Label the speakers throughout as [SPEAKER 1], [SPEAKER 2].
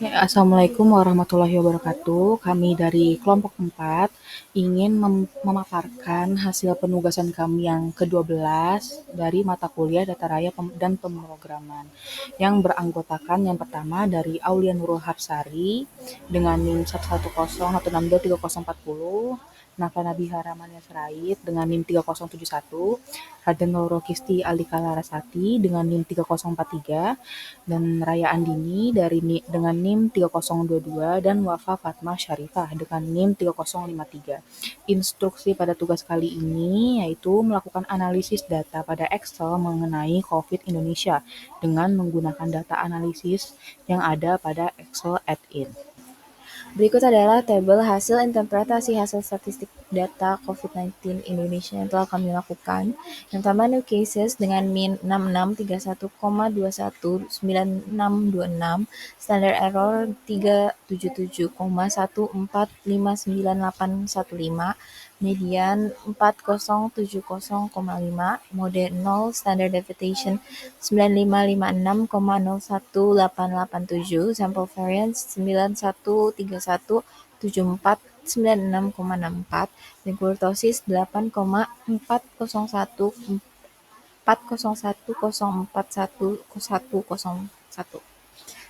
[SPEAKER 1] Ya, Assalamualaikum warahmatullahi wabarakatuh. Kami dari kelompok 4 ingin memaparkan hasil penugasan kami yang ke-12 dari mata kuliah Data Raya dan Pemrograman yang beranggotakan yang pertama dari Aulia Nurul Hapsari dengan NIM 110162340, Nafa Nabihara Mania Serait dengan NIM 3071, Raden Nurrokisti Alika Larasati dengan NIM 3043, dan Raya Andini dengan NIM 3022 dan Wafa Fatma Syarifah dengan NIM 3053. Instruksi pada tugas kali ini yaitu melakukan analisis data pada Excel mengenai COVID Indonesia dengan menggunakan data analisis yang ada pada Excel add-in.
[SPEAKER 2] Berikut adalah tabel hasil interpretasi hasil statistik data COVID-19 Indonesia yang telah kami lakukan. Yang pertama, new cases dengan min 6631,219626, standard error 377,1459815, median 4070,5, mode 0, standard deviation 9556,01887, sample variance 91317496,64, dan kurtosis 8,401,401,041,101.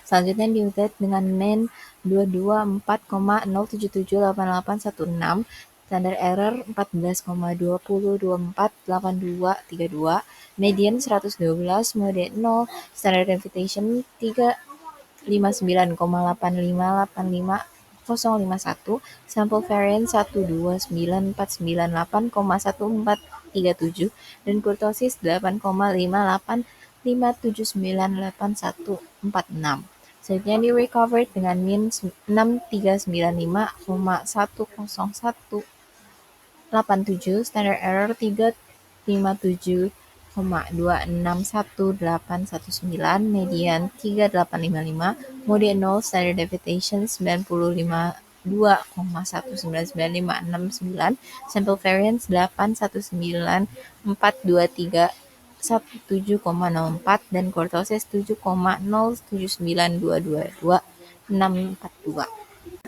[SPEAKER 2] Selanjutnya diutet dengan min 224,0778816, standard error 14,20248232, median 112, mode 0, standard deviation 359,8585,051, sample variance 1294948,1437, dan kurtosis 8,585798,146. Selanjutnya di recovered dengan min 6395,10187, standard error 357,261,819, median 3855, mode 0, standard deviation 95,2,199,569, sample variance 8194231,7,04, dan kurtosis 7,079222,642.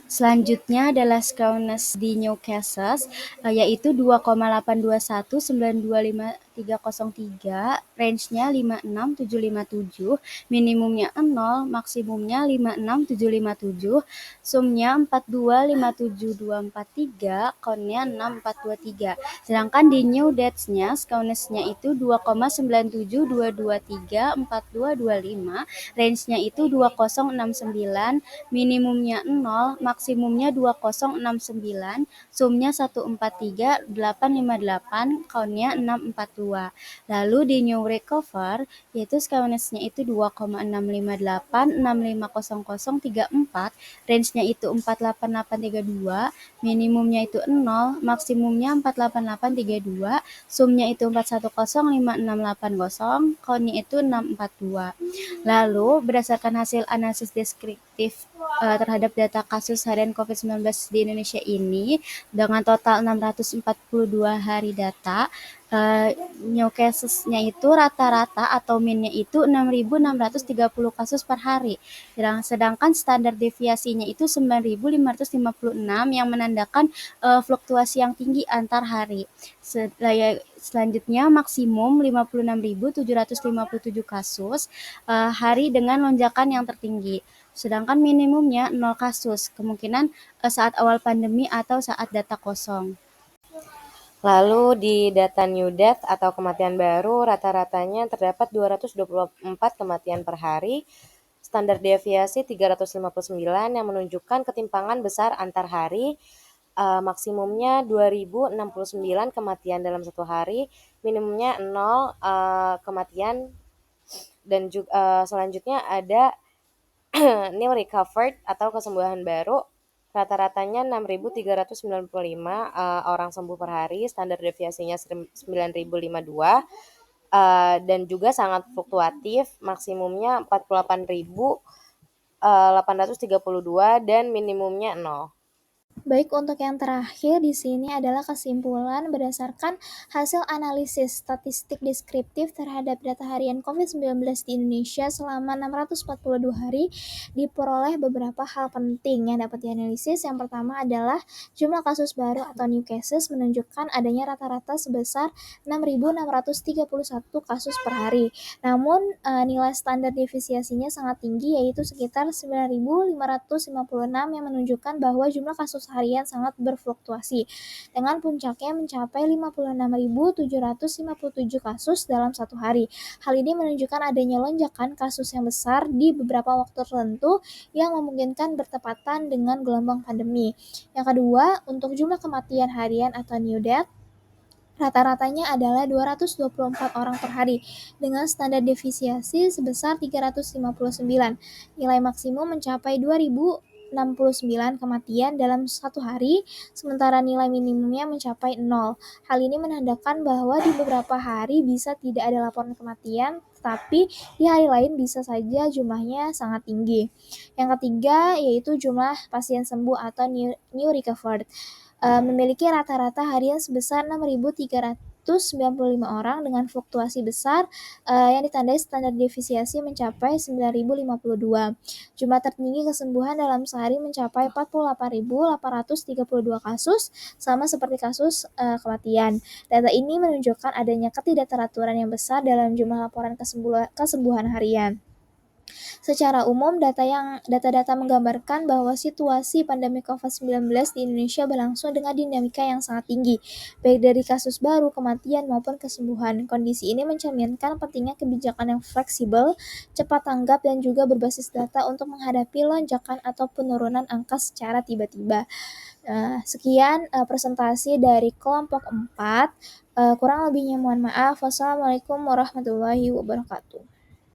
[SPEAKER 3] Selanjutnya adalah Scauness di Newcastle, yaitu 2,821925303, range-nya 56757, minimumnya 0, maksimumnya 56757, sum-nya 425723, count-nya 6423. Sedangkan di new dates-nya, Scauness-nya itu 2,972234225, range-nya itu 2069, minimumnya 0, maksimumnya 2069, sumnya 143858, count-nya 642. Lalu di new recover, yaitu Scauness-nya itu 2,658650034, range-nya itu 48832, minimumnya itu 0, maksimumnya 48832, sumnya itu 41056680, count-nya itu 642. Lalu berdasarkan hasil analisis deskriptif terhadap data kasus harian COVID-19 di Indonesia ini dengan total 642 hari data, new cases-nya itu rata-rata atau min-nya itu 6.630 kasus per hari. Sedangkan standar deviasinya itu 9.556 yang menandakan fluktuasi yang tinggi antar hari. Selanjutnya maksimum 56.757 kasus hari dengan lonjakan yang tertinggi. Sedangkan minimumnya 0 kasus, kemungkinan saat awal pandemi atau saat data kosong.
[SPEAKER 4] Lalu di data new death atau kematian baru, rata-ratanya terdapat 224 kematian per hari, standar deviasi 359 yang menunjukkan ketimpangan besar antar hari, maksimumnya 2069 kematian dalam satu hari, minimumnya 0 kematian, dan juga selanjutnya ada new recovered atau kesembuhan baru, rata-ratanya 6.395 orang sembuh per hari, standar deviasinya 9.052, dan juga sangat fluktuatif, maksimumnya 48.832 dan minimumnya 0.
[SPEAKER 5] Baik, untuk yang terakhir di sini adalah kesimpulan berdasarkan hasil analisis statistik deskriptif terhadap data harian COVID-19 di Indonesia selama 642 hari diperoleh beberapa hal penting yang dapat dianalisis. Yang pertama adalah jumlah kasus baru atau new cases menunjukkan adanya rata-rata sebesar 6.631 kasus per hari. Namun nilai standar deviasinya sangat tinggi, yaitu sekitar 9.556, yang menunjukkan bahwa jumlah kasus harian sangat berfluktuasi, dengan puncaknya mencapai 56.757 kasus dalam satu hari. Hal ini menunjukkan adanya lonjakan kasus yang besar di beberapa waktu tertentu yang memungkinkan bertepatan dengan gelombang pandemi. Yang kedua, untuk jumlah kematian harian atau new death, rata-ratanya adalah 224 orang per hari, dengan standar deviasi sebesar 359. Nilai maksimum mencapai 2.069 kematian dalam satu hari, sementara nilai minimumnya mencapai 0. Hal ini menandakan bahwa di beberapa hari bisa tidak ada laporan kematian, tetapi di hari lain bisa saja jumlahnya sangat tinggi. Yang ketiga, yaitu jumlah pasien sembuh atau new recovered. Memiliki rata-rata harian sebesar 6.395 orang dengan fluktuasi besar yang ditandai standar deviasi mencapai 9.052. Jumlah tertinggi kesembuhan dalam sehari mencapai 48.832 kasus, sama seperti kasus kematian. Data ini menunjukkan adanya ketidakteraturan yang besar dalam jumlah laporan kesembuhan harian. Secara umum, data-data menggambarkan bahwa situasi pandemi COVID-19 di Indonesia berlangsung dengan dinamika yang sangat tinggi, baik dari kasus baru, kematian, maupun kesembuhan. Kondisi ini mencerminkan pentingnya kebijakan yang fleksibel, cepat tanggap, dan juga berbasis data untuk menghadapi lonjakan atau penurunan angka secara tiba-tiba. Sekian presentasi dari kelompok 4. Kurang lebihnya mohon maaf. Wassalamualaikum warahmatullahi wabarakatuh.